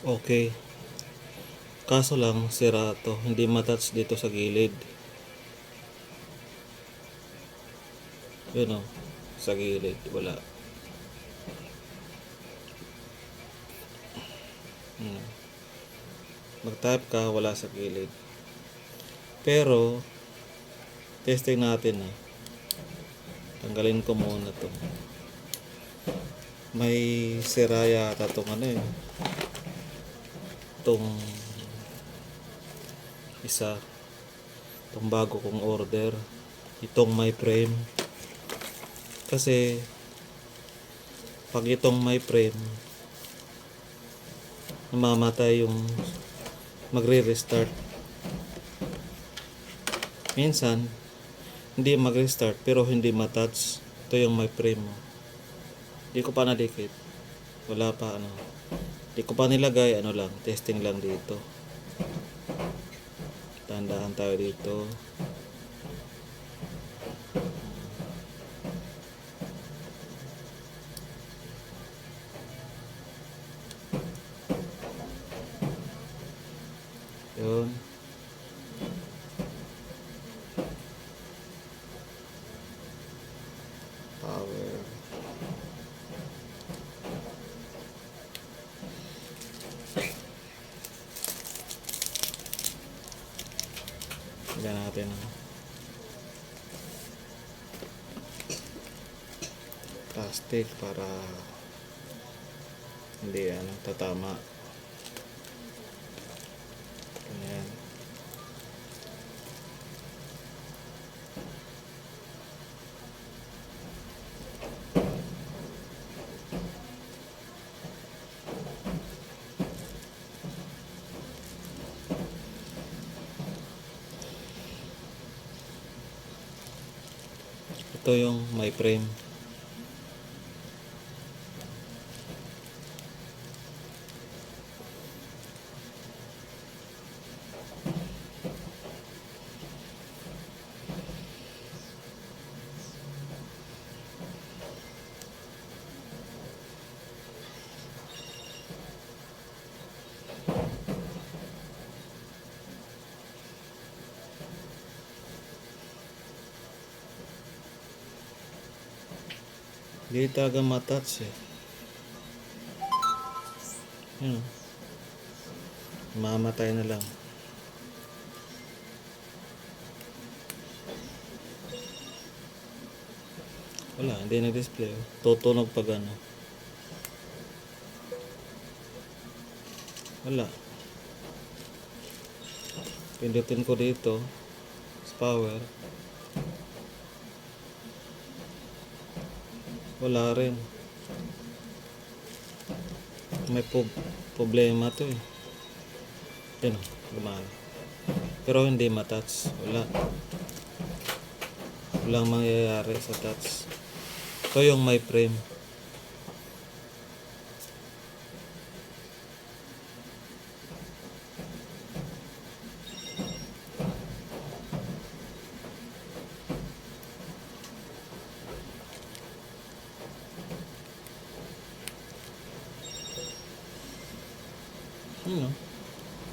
Okay. Kaso lang, sira to. Hindi matouch dito sa gilid. Yun o. Sa gilid. Wala. Mag-type ka, wala sa gilid. Pero, testing natin eh. Tanggalin ko muna to. May sira yata itong ano eh. Itong isa. Itong bago kong order. Itong my frame. Kasi, pag itong my frame, namamatay yung magre-restart. Minsan, hindi mag-restart pero hindi matouch. Ito yung my frame mo. Hindi ko pa nadikit. Wala pa ano. Hindi ko pa nilagay. Ano lang. Testing lang dito. Tandaan tayo dito. Yun. Power. Lagyan natin plastic para hindi tatama. Ganyan. Ito yung my frame. Hindi talaga matouch eh. Yun. Mamatay na lang. Wala, hindi na-display. Tutunog pag ano. Wala. Pindutin ko dito sa power. Wala rin. May problema to eh. Yan o, gumana. Pero hindi matouch. Wala. Walang mangyayari sa touch. Ito yung my frame.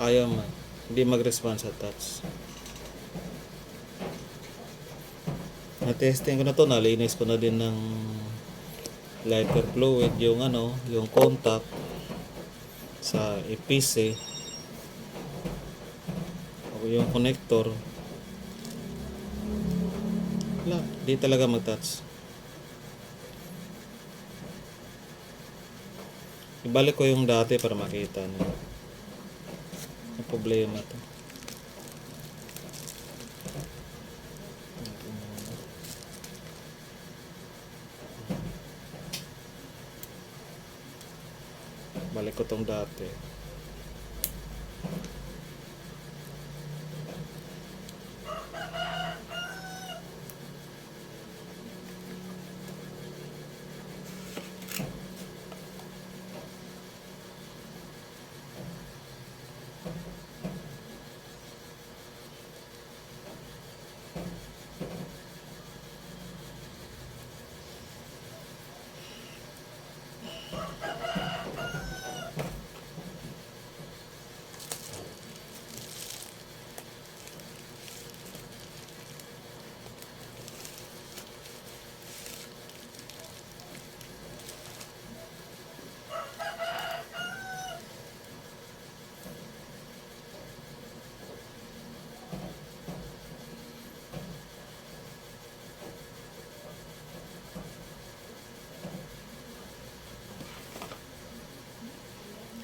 Ayaw man. Hindi mag-respond sa touch. Na-testing ko na to. Nalinis ko na din ng lighter fluid. Yung yung contact sa EPC. O yung connector. Wala. Hindi talaga mag-touch. Ibalik ko yung dati para makita nyo. Ang problema to. Balik ko tong dati.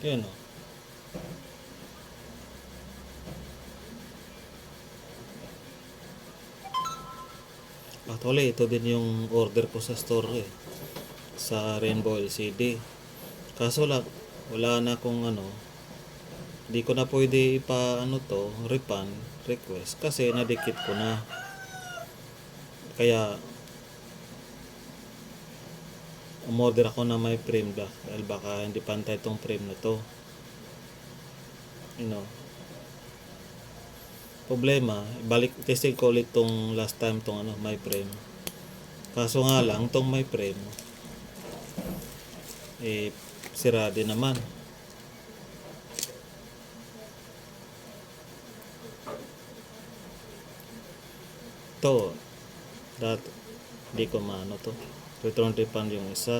Yun o. Actually, ito din yung order ko sa store eh. Sa Rainbow LCD. Kaso lang, wala na akong ano. Di ko na pwede refund, request. Kasi nadikit ko na. Kaya, umorder ako na may frame ba. Dahil baka hindi pantay tong frame na to. You know. Problema, testing ko ulit tong last time tong may frame. Kaso nga lang, tong may frame, sira din naman. To, di ko maano to. Return refund yung isa.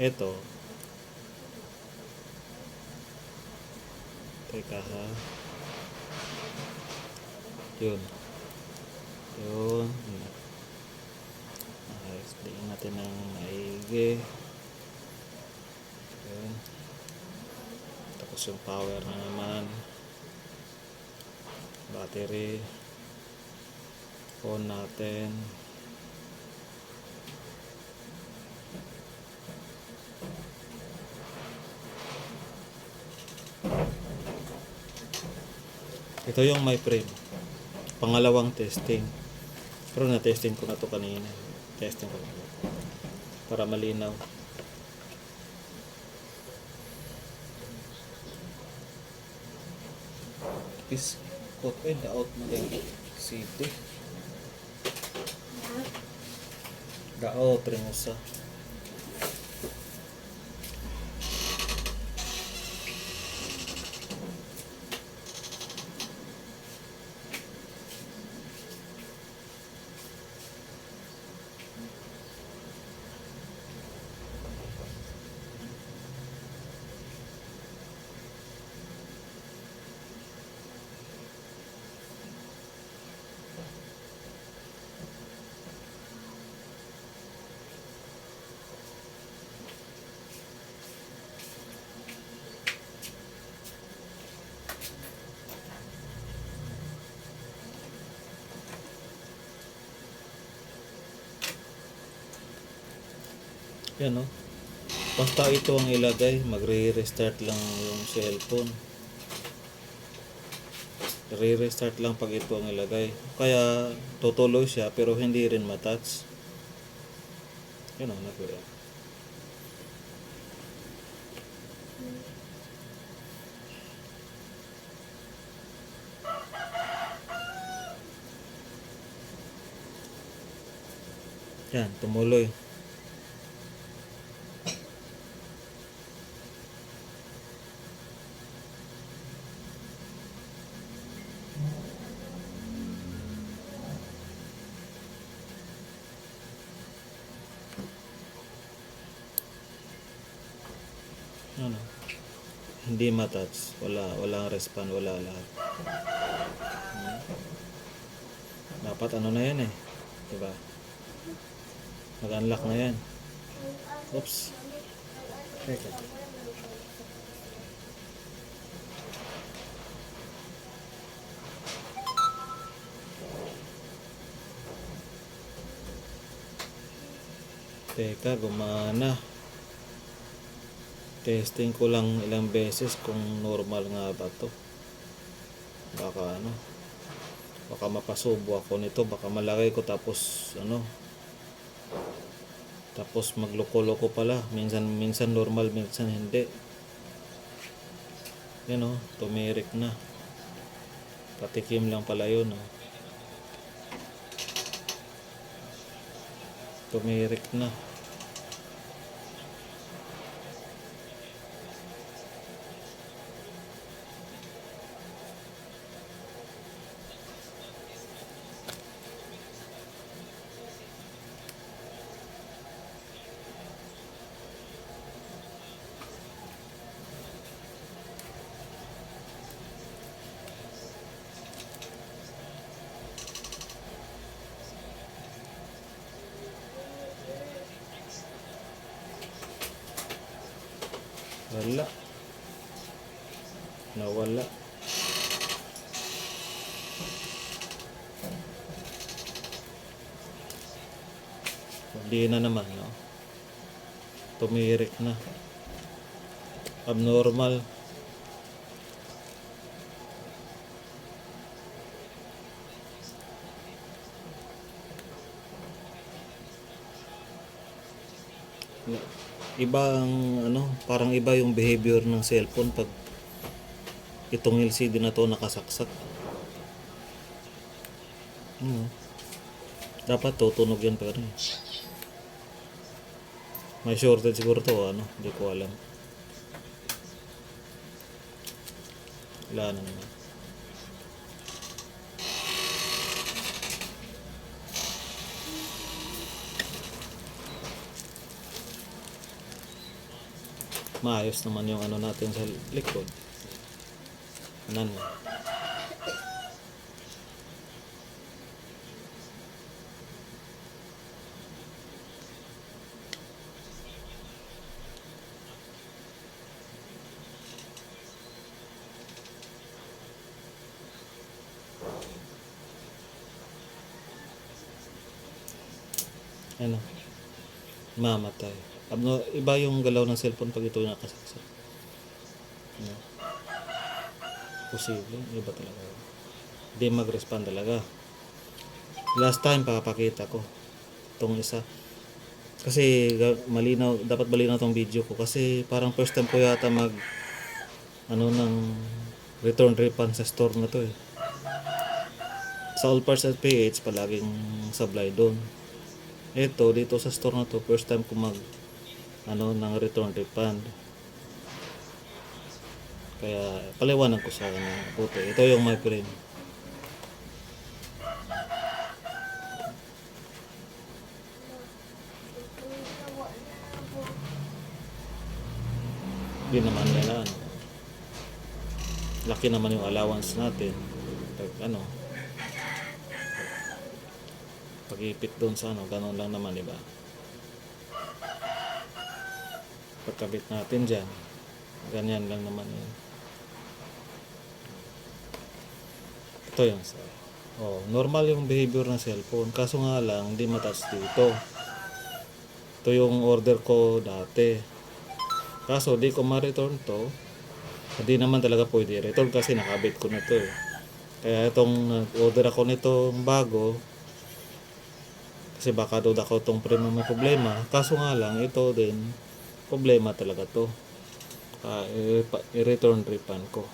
Ito. Teka ha. Yun. Explain natin ng maigi. Yun. Tapos yung power na naman. Battery. On natin. Ito yung my frame. Pangalawang testing. Pero na-testing ko na to kanina. Testing ko na. Para malinaw. Is put in the out mo yung city. Daot rin usa. Yan o. Basta ito ang ilagay, magre-restart lang yung cellphone. Re-restart lang pag ito ang ilagay. Kaya tutuloy siya pero hindi rin matouch. Yan o, nagwala. Yan, tumuloy. Ano? Hindi matouch, walang respond, wala lahat. Dapat ano na yan eh, diba? Mag-unlock na yan. Oops. Teka. Teka, gumana. Testing ko lang ilang beses kung normal nga ba to. Baka baka mapasubo ako nito, baka malagay ko tapos tapos magloko-loko pala. Minsan normal, minsan hindi. Yan tumirik na. Patikim lang pala yun. Oh. Tumirik na. Wala. Nawala. Hindi na naman, no? Tumirik na. Abnormal. Iba ang parang iba yung behavior ng cellphone pag itong LCD na to nakasaksak. Dapat tutunog yan pa rin. May shortage siguro to, hindi ko alam. Wala na naman. Maayos naman yung natin sa likod. Anan. Mamatay. Iba yung galaw ng cellphone pag ito nakasaksak. Posible, iba talaga. Hindi mag-respond talaga. Last time papakita ko itong isa. Kasi malinaw, dapat malinaw tong video ko kasi parang first time ko yata ng return refund sa store na to eh. Sa All Parts at PH palaging sablay doon. Ito dito sa store na to first time ko ng return refund. Kaya paliwanag ko sa puti. Ito yung my friend. Hindi naman nila laki naman yung allowance natin. Pag-ipit doon sa ganun lang naman, diba? Pagkabit natin dyan, ganyan lang naman yun. Ito yung normal yung behavior ng cellphone. Kaso nga lang, hindi matouch dito. Ito yung order ko dati. Kaso di ko ma-return to. Hindi naman talaga pwede return kasi nakabit ko na to eh. Kaya itong nag-order ako nitong bago, kasi baka daw ako itong primo may problema. Kaso nga lang, ito din problema talaga to. I-return refund ko.